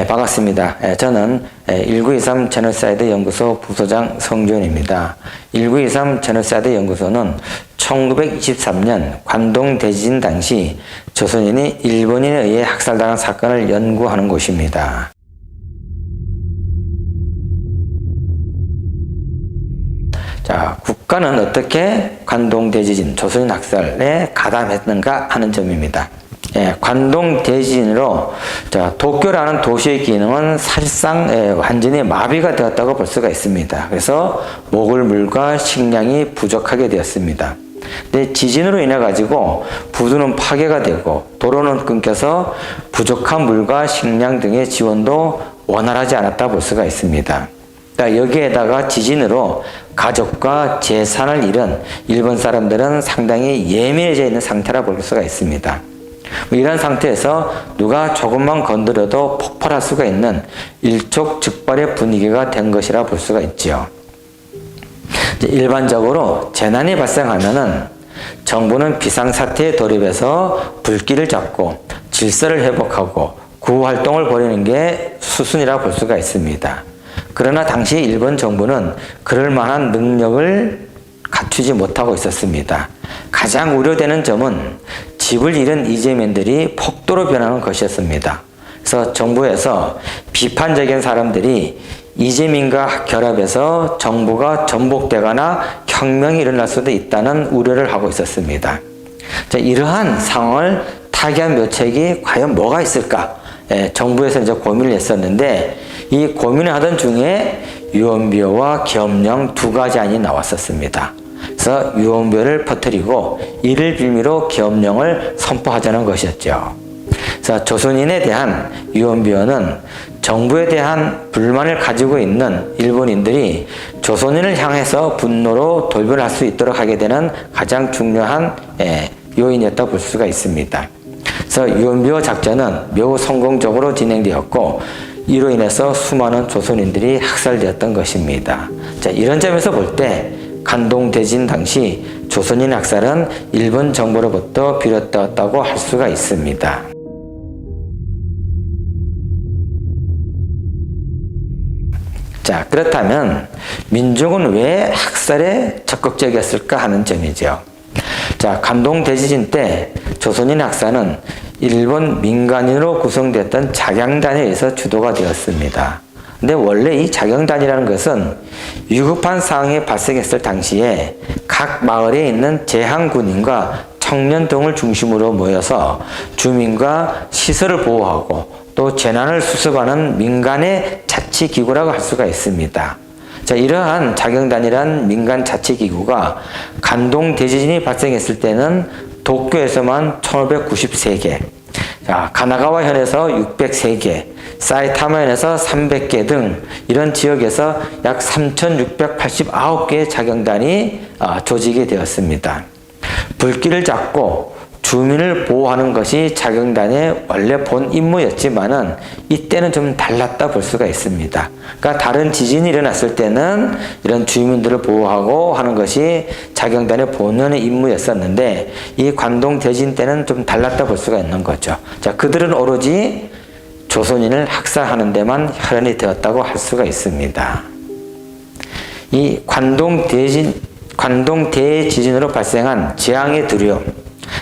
반갑습니다. 저는 1923 제노사이드 연구소 부소장 성준입니다. 1923 제노사이드 연구소는 1923년 관동 대지진 당시 조선인이 일본인에 의해 학살당한 사건을 연구하는 곳입니다. 자, 국가는 어떻게 관동 대지진, 조선인 학살에 가담했는가 하는 점입니다. 관동 대지진으로 도쿄라는 도시의 기능은 사실상 완전히 마비가 되었다고 볼 수가 있습니다. 그래서 먹을 물과 식량이 부족하게 되었습니다. 근데 지진으로 인해 가지고 부두는 파괴가 되고 도로는 끊겨서 부족한 물과 식량 등의 지원도 원활하지 않았다 볼 수가 있습니다. 여기에다가 지진으로 가족과 재산을 잃은 일본 사람들은 상당히 예민해져 있는 상태라 볼 수가 있습니다. 이런 상태에서 누가 조금만 건드려도 폭발할 수가 있는 일촉즉발의 분위기가 된 것이라 볼 수가 있지요. 일반적으로 재난이 발생하면은 정부는 비상사태에 돌입해서 불길을 잡고 질서를 회복하고 구호활동을 벌이는 게 수순이라 볼 수가 있습니다. 그러나 당시 일본 정부는 그럴 만한 능력을 갖추지 못하고 있었습니다. 가장 우려되는 점은 집을 잃은 이재민들이 폭도로 변하는 것이었습니다. 그래서 정부에서 비판적인 사람들이 이재민과 결합해서 정부가 전복되거나 혁명이 일어날 수도 있다는 우려를 하고 있었습니다. 자, 이러한 상황을 타개한 묘책이 과연 뭐가 있을까? 정부에서 이제 고민을 했었는데 이 고민을 하던 중에 유언비어와 계엄령 두 가지 안이 나왔었습니다. 그래서 유언비어를 퍼뜨리고 이를 빌미로 계엄령을 선포하자는 것이었죠. 그래서 조선인에 대한 유언비어는 정부에 대한 불만을 가지고 있는 일본인들이 조선인을 향해서 분노로 돌변할 수 있도록 하게 되는 가장 중요한 요인이었다 볼 수가 있습니다. 그래서 유언비어 작전은 매우 성공적으로 진행되었고 이로 인해서 수많은 조선인들이 학살되었던 것입니다. 자, 이런 점에서 볼 때 관동 대지진 당시 조선인 학살은 일본 정부로부터 비롯되었다고 할 수가 있습니다. 자, 그렇다면 민족은 왜 학살에 적극적이었을까 하는 점이죠. 자, 관동 대지진 때 조선인 학살은 일본 민간인으로 구성됐던 작영단에 의해서 주도가 되었습니다. 근데 원래 이 작영단이라는 것은 위급한 상황이 발생했을 당시에 각 마을에 있는 제항군인과 청년 등을 중심으로 모여서 주민과 시설을 보호하고 또 재난을 수습하는 민간의 자치기구라고 할 수가 있습니다. 자, 이러한 작영단이란 민간 자치기구가 관동 대지진이 발생했을 때는 도쿄에서만 1593개, 자, 가나가와현에서 603개, 사이타마현에서 300개 등 이런 지역에서 약 3689개의 작영단이 조직이 되었습니다. 불길을 잡고 주민을 보호하는 것이 작영단의 원래 본 임무였지만은 이때는 좀 달랐다 볼 수가 있습니다. 그러니까 다른 지진이 일어났을 때는 이런 주민들을 보호하고 하는 것이 작영단의 본연의 임무였었는데 이 관동 대지진 때는 좀 달랐다 볼 수가 있는 거죠. 자, 그들은 오로지 조선인을 학살하는 데만 혈안이 되었다고 할 수가 있습니다. 이 관동 대지진으로 발생한 재앙의 두려움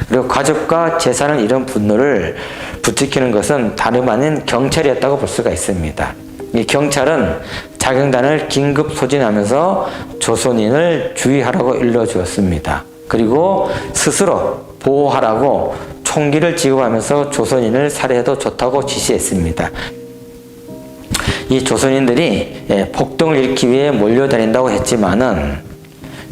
그리고 가족과 재산을 잃은 분노를 부추기는 것은 다름 아닌 경찰이었다고 볼 수가 있습니다. 이 경찰은 작영단을 긴급 소진하면서 조선인을 주의하라고 일러주었습니다. 그리고 스스로 보호하라고 총기를 지급하면서 조선인을 살해해도 좋다고 지시했습니다. 이 조선인들이 폭동을 일으키기 위해 몰려다닌다고 했지만은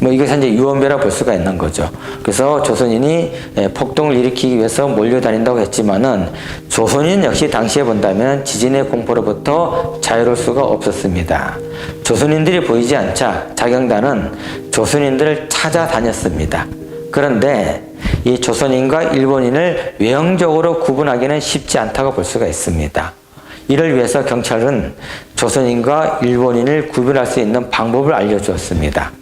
이것은 이제 유언비어라 볼 수가 있는 거죠. 그래서 조선인이 폭동을 일으키기 위해서 몰려다닌다고 했지만은 조선인 역시 당시에 본다면 지진의 공포로부터 자유로울 수가 없었습니다. 조선인들이 보이지 않자 작영단은 조선인들을 찾아다녔습니다. 그런데 이 조선인과 일본인을 외형적으로 구분하기는 쉽지 않다고 볼 수가 있습니다. 이를 위해서 경찰은 조선인과 일본인을 구별할 수 있는 방법을 알려주었습니다.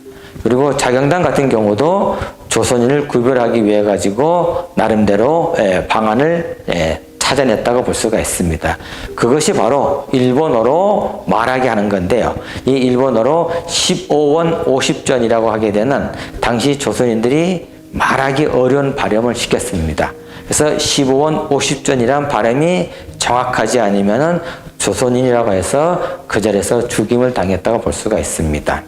그리고 작영단 같은 경우도 조선인을 구별하기 위해 가지고 나름대로 방안을 찾아냈다고 볼 수가 있습니다. 그것이 바로 일본어로 말하게 하는 건데요. 이 일본어로 15원 50전이라고 하게 되는 당시 조선인들이 말하기 어려운 발음을 시켰습니다. 그래서 15원 50전이란 발음이 정확하지 않으면은 조선인이라고 해서 그 자리에서 죽임을 당했다고 볼 수가 있습니다.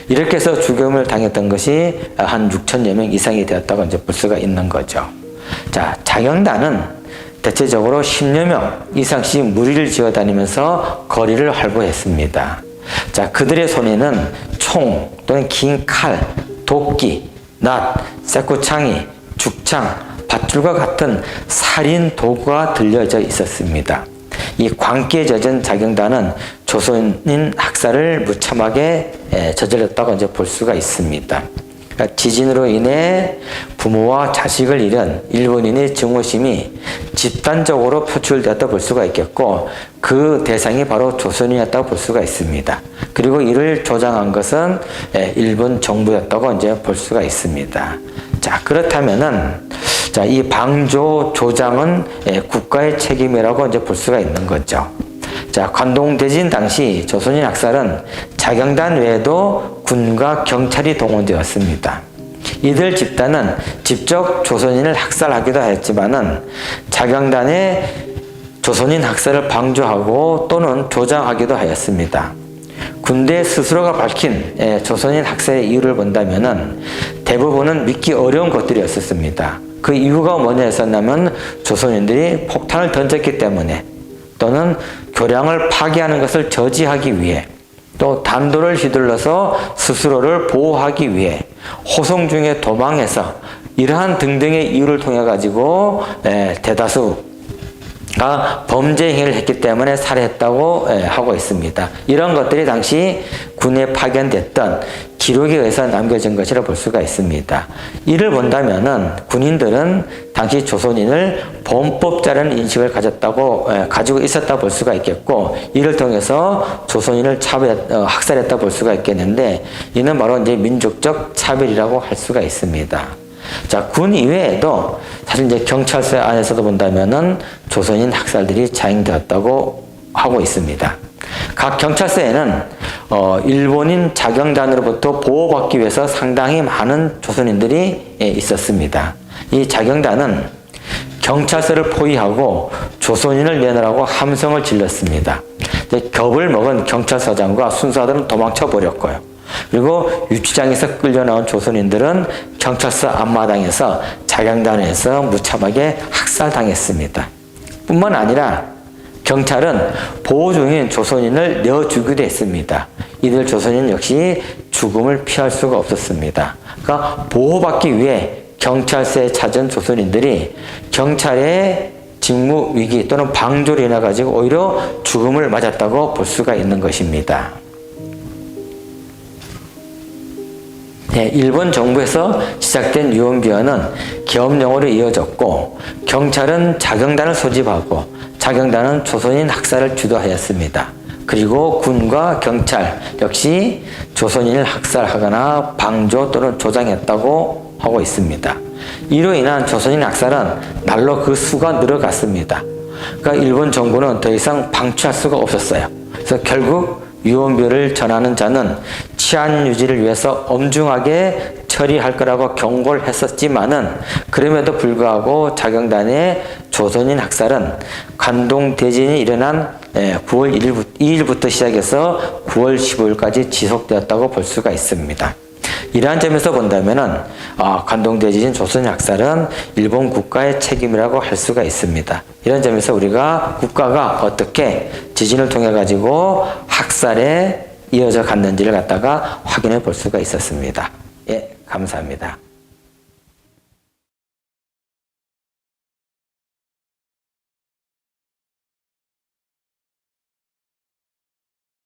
이렇게 해서 죽임을 당했던 것이 한 6천여 명 이상이 되었다고 이제 볼 수가 있는 거죠. 자, 자경단은 대체적으로 10여 명 이상씩 무리를 지어 다니면서 거리를 활보했습니다. 자, 그들의 손에는 총 또는 긴 칼, 도끼, 낫, 쇠고창이, 죽창, 밧줄과 같은 살인 도구가 들려져 있었습니다. 이 광기에 젖은 자경단은 조선인 학살을 무참하게 저질렀다고 이제 볼 수가 있습니다. 그러니까 지진으로 인해 부모와 자식을 잃은 일본인의 증오심이 집단적으로 표출되었다고 볼 수가 있겠고, 그 대상이 바로 조선인이었다고 볼 수가 있습니다. 그리고 이를 조장한 것은 일본 정부였다고 이제 볼 수가 있습니다. 자, 그렇다면은 자, 이 방조 조장은 국가의 책임이라고 이제 볼 수가 있는 거죠. 자, 관동대진 당시 조선인 학살은 자경단 외에도 군과 경찰이 동원되었습니다. 이들 집단은 직접 조선인을 학살하기도 하였지만은 자경단의 조선인 학살을 방조하고 또는 조장하기도 하였습니다. 군대 스스로가 밝힌 조선인 학살의 이유를 본다면은 대부분은 믿기 어려운 것들이었습니다. 그 이유가 뭐냐 했었냐면 조선인들이 폭탄을 던졌기 때문에, 또는 교량을 파괴하는 것을 저지하기 위해, 또 단도를 휘둘러서 스스로를 보호하기 위해, 호송 중에 도망해서, 이러한 등등의 이유를 통해 가지고 대다수가 범죄 행위를 했기 때문에 살해했다고 하고 있습니다. 이런 것들이 당시 군에 파견됐던 기록에 의해서 남겨진 것이라 볼 수가 있습니다. 이를 본다면은 군인들은 당시 조선인을 범법자라는 인식을 가지고 있었다 볼 수가 있겠고, 이를 통해서 조선인을 학살했다 볼 수가 있겠는데, 이는 바로 이제 민족적 차별이라고 할 수가 있습니다. 자, 군 이외에도 사실 이제 경찰서 안에서도 본다면은 조선인 학살들이 자행되었다고 하고 있습니다. 각 경찰서에는 일본인 자경단으로부터 보호받기 위해서 상당히 많은 조선인들이 있었습니다. 이 자경단은 경찰서를 포위하고 조선인을 내놓으라고 함성을 질렀습니다. 겁을 먹은 경찰서장과 순사들은 도망쳐 버렸고요. 그리고 유치장에서 끌려나온 조선인들은 경찰서 앞마당에서 자경단에서 무참하게 학살당했습니다. 뿐만 아니라 경찰은 보호 중인 조선인을 내어주기도 했습니다. 이들 조선인 역시 죽음을 피할 수가 없었습니다. 그러니까 보호받기 위해 경찰서에 찾은 조선인들이 경찰의 직무 위기 또는 방조로 인해 가지고 오히려 죽음을 맞았다고 볼 수가 있는 것입니다. 일본 정부에서 시작된 유언비어는 계엄령으로 이어졌고, 경찰은 자경단을 소집하고 자경단은 조선인 학살을 주도하였습니다. 그리고 군과 경찰 역시 조선인을 학살하거나 방조 또는 조장했다고 하고 있습니다. 이로 인한 조선인 학살은 날로 그 수가 늘어갔습니다. 그러니까 일본 정부는 더 이상 방치할 수가 없었어요. 그래서 결국 유언비어를 전하는 자는 치안 유지를 위해서 엄중하게 처리할 거라고 경고를 했었지만은, 그럼에도 불구하고 자경단의 조선인 학살은 관동대진이 일어난 9월 2일부터 시작해서 9월 15일까지 지속되었다고 볼 수가 있습니다. 이러한 점에서 본다면은 관동대지진 조선인 학살은 일본 국가의 책임이라고 할 수가 있습니다. 이런 점에서 우리가 국가가 어떻게 지진을 통해 가지고 학살에 이어져 갔는지를 갖다가 확인해 볼 수가 있었습니다. 예, 감사합니다.